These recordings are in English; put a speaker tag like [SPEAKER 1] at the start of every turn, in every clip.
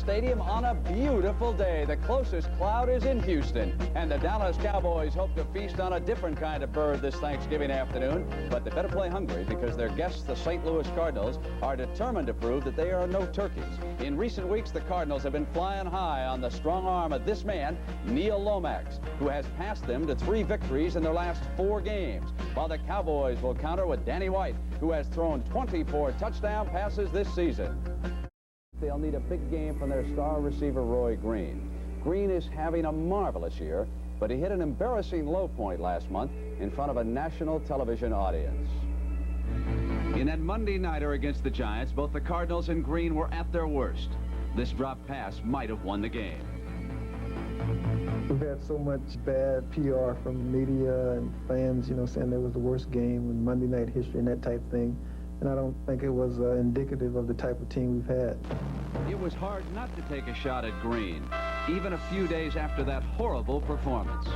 [SPEAKER 1] Stadium on a beautiful day. The closest cloud is in Houston, and the Dallas Cowboys hope to feast on a different kind of bird this Thanksgiving afternoon, but they better play hungry because their guests, the St. Louis Cardinals, are determined to prove that they are no turkeys. In recent weeks, the Cardinals have been flying high on the strong arm of this man, Neil Lomax, who has passed them to 3 victories in their last 4 games, while the Cowboys will counter with Danny White, who has thrown 24 touchdown passes this season. They'll need a big game from their star receiver, Roy Green. Green is having a marvelous year, but he hit an embarrassing low point last month in front of a national television audience. In that Monday nighter against the Giants, both the Cardinals and Green were at their worst. This dropped pass might have won the game.
[SPEAKER 2] We've had so much bad PR from the media and fans, saying that was the worst game in Monday night history and that type of thing. And I don't think it was indicative of the type of team we've had.
[SPEAKER 1] It was hard not to take a shot at Green, even a few days after that horrible performance.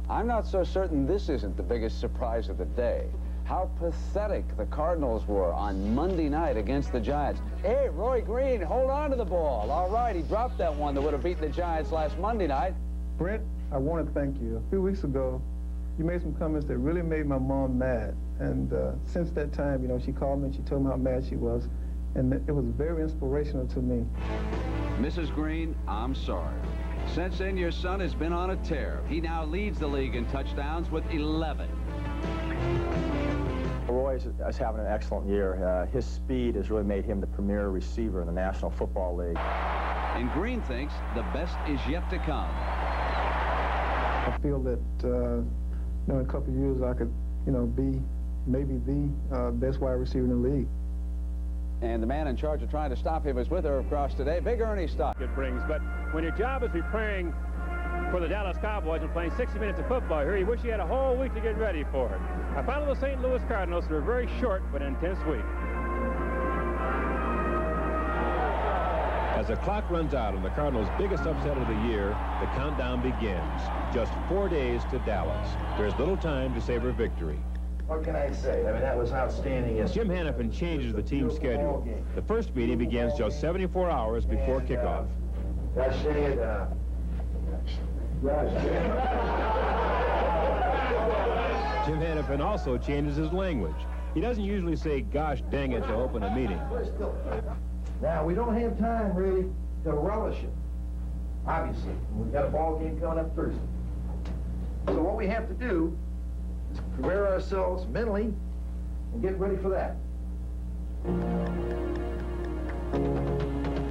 [SPEAKER 1] I'm not so certain this isn't the biggest surprise of the day. How pathetic the Cardinals were on Monday night against the Giants. Hey, Roy Green, hold on to the ball. All right, he dropped that one that would have beaten the Giants last Monday night.
[SPEAKER 2] Brent, I want to thank you. A few weeks ago, you made some comments that really made my mom mad. And since that time, she called me and she told me how mad she was. And it was very inspirational to me.
[SPEAKER 1] Mrs. Green, I'm sorry. Since then, your son has been on a tear. He now leads the league in touchdowns with 11.
[SPEAKER 3] Roy is having an excellent year. His speed has really made him the premier receiver in the National Football League.
[SPEAKER 1] And Green thinks the best is yet to come.
[SPEAKER 2] I feel that, in a couple of years, I could, be maybe the best wide receiver in the league.
[SPEAKER 1] And the man in charge of trying to stop him is with her across today, Big Ernie Stock.
[SPEAKER 4] It brings, but when your job is preparing for the Dallas Cowboys and playing 60 minutes of football here, you wish you had a whole week to get ready for it. I follow the St. Louis Cardinals through a very short but intense week.
[SPEAKER 5] As the clock runs out on the Cardinals' biggest upset of the year, the countdown begins. Just 4 days to Dallas. There's little time to savor victory.
[SPEAKER 6] What can I say? I mean, that was outstanding.
[SPEAKER 5] Jim Hannafin changes the team schedule. The first meeting begins just 74 hours before kickoff. Jim Hannafin also changes his language. He doesn't usually say, gosh dang it, to open a meeting.
[SPEAKER 6] Now, we don't have time, really, to relish it, obviously. We've got a ball game coming up Thursday. So what we have to do is prepare ourselves mentally and get ready for that.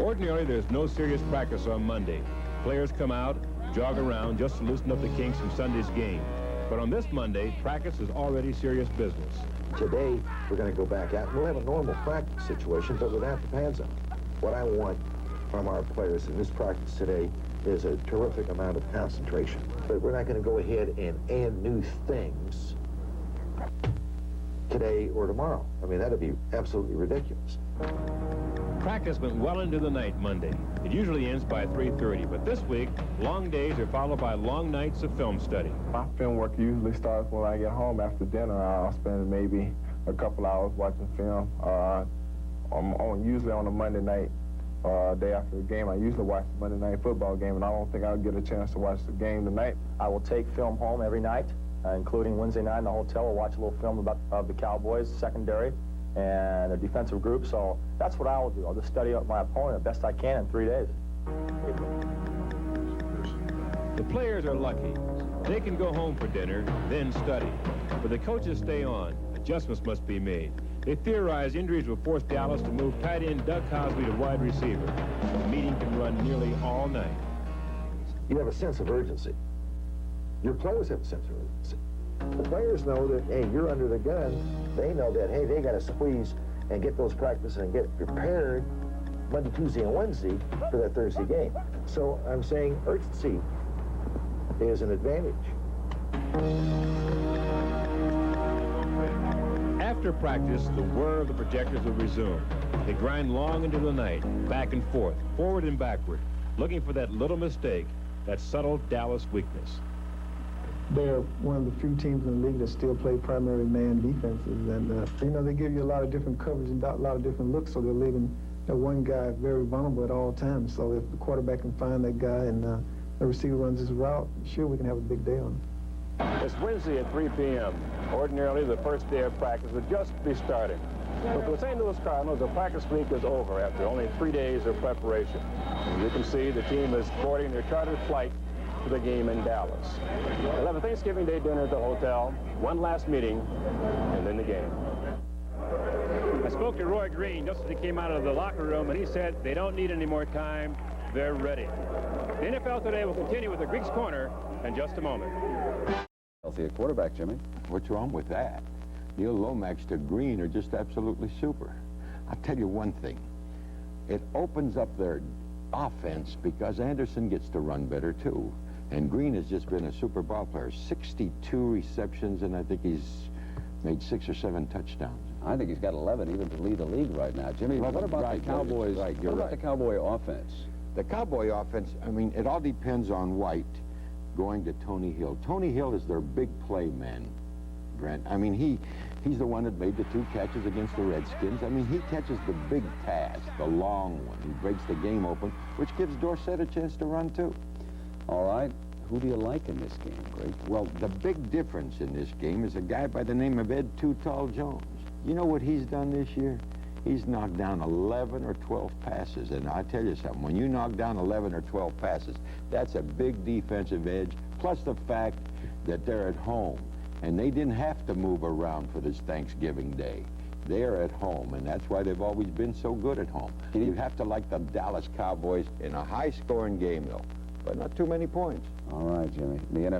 [SPEAKER 5] Ordinarily, there's no serious practice on Monday. Players come out, jog around just to loosen up the kinks from Sunday's game. But on this Monday, practice is already serious business.
[SPEAKER 7] Today, we're going to go back out. We'll have a normal practice situation, but without the pads on. What I want from our players in this practice today is a terrific amount of concentration. But we're not going to go ahead and add new things today or tomorrow. I mean, that'd be absolutely ridiculous.
[SPEAKER 5] Practice went well into the night Monday. It usually ends by 3:30, but this week, long days are followed by long nights of film study.
[SPEAKER 2] My film work usually starts when I get home after dinner. I'll spend maybe a couple hours watching film. Usually on a Monday night, day after the game, I usually watch the Monday night football game, and I don't think I'll get a chance to watch the game tonight.
[SPEAKER 3] I will take film home every night, including Wednesday night in the hotel. We'll watch a little film about the Cowboys, secondary, and their defensive group. So that's what I will do. I'll just study up my opponent the best I can in 3 days.
[SPEAKER 5] The players are lucky. They can go home for dinner, then study. But the coaches stay on. Adjustments must be made. They theorize injuries will force Dallas to move tight end Doug Cosby to wide receiver. The meeting can run nearly all night.
[SPEAKER 7] You have a sense of urgency. Your players have a sense of urgency. The players know that, hey, you're under the gun. They know that, hey, they got to squeeze and get those practices and get prepared Monday, Tuesday, and Wednesday for that Thursday game. So I'm saying urgency is an advantage.
[SPEAKER 5] After practice, the whir of the projectors will resume. They grind long into the night, back and forth, forward and backward, looking for that little mistake, that subtle Dallas weakness.
[SPEAKER 2] They're one of the few teams in the league that still play primary man defenses, and they give you a lot of different coverage and a lot of different looks, so they're leaving that one guy very vulnerable at all times. So if the quarterback can find that guy and the receiver runs his route, sure, we can have a big day on him.
[SPEAKER 5] It's Wednesday at 3 p.m. Ordinarily, the first day of practice would just be starting. But for the St. Louis Cardinals, the practice week is over after only 3 days of preparation. As you can see, the team is boarding their chartered flight to the game in Dallas. They'll have a Thanksgiving Day dinner at the hotel, one last meeting, and then the game.
[SPEAKER 4] I spoke to Roy Green just as he came out of the locker room, and he said they don't need any more time. They're ready. The NFL Today will continue with the Greeks Corner in just a moment.
[SPEAKER 1] Healthy at quarterback, Jimmy.
[SPEAKER 8] What's wrong with that? Neil Lomax to Green are just absolutely super. I'll tell you one thing. It opens up their offense because Anderson gets to run better, too. And Green has just been a super ball player. 62 receptions, and I think he's made 6 or 7 touchdowns.
[SPEAKER 1] I think he's got 11 even to lead the league right now. Jimmy, what about the Cowboys?
[SPEAKER 8] You're
[SPEAKER 1] What about
[SPEAKER 8] right.
[SPEAKER 1] the Cowboy offense?
[SPEAKER 8] The Cowboy offense, I mean, it all depends on White going to Tony Hill. Tony Hill is their big play man, Brent. I mean, he's the one that made the 2 catches against the Redskins. I mean, he catches the big pass, the long one. He breaks the game open, which gives Dorsett a chance to run, too.
[SPEAKER 1] All right. Who do you like in this game, Greg?
[SPEAKER 8] Well, the big difference in this game is a guy by the name of Ed Too Tall Jones. You know what he's done this year? He's knocked down 11 or 12 passes. And I tell you something, when you knock down 11 or 12 passes, that's a big defensive edge, plus the fact that they're at home. And they didn't have to move around for this Thanksgiving Day. They're at home, and that's why they've always been so good at home. You have to like the Dallas Cowboys in a high-scoring game, though, but not too many points.
[SPEAKER 1] All right, Jimmy. The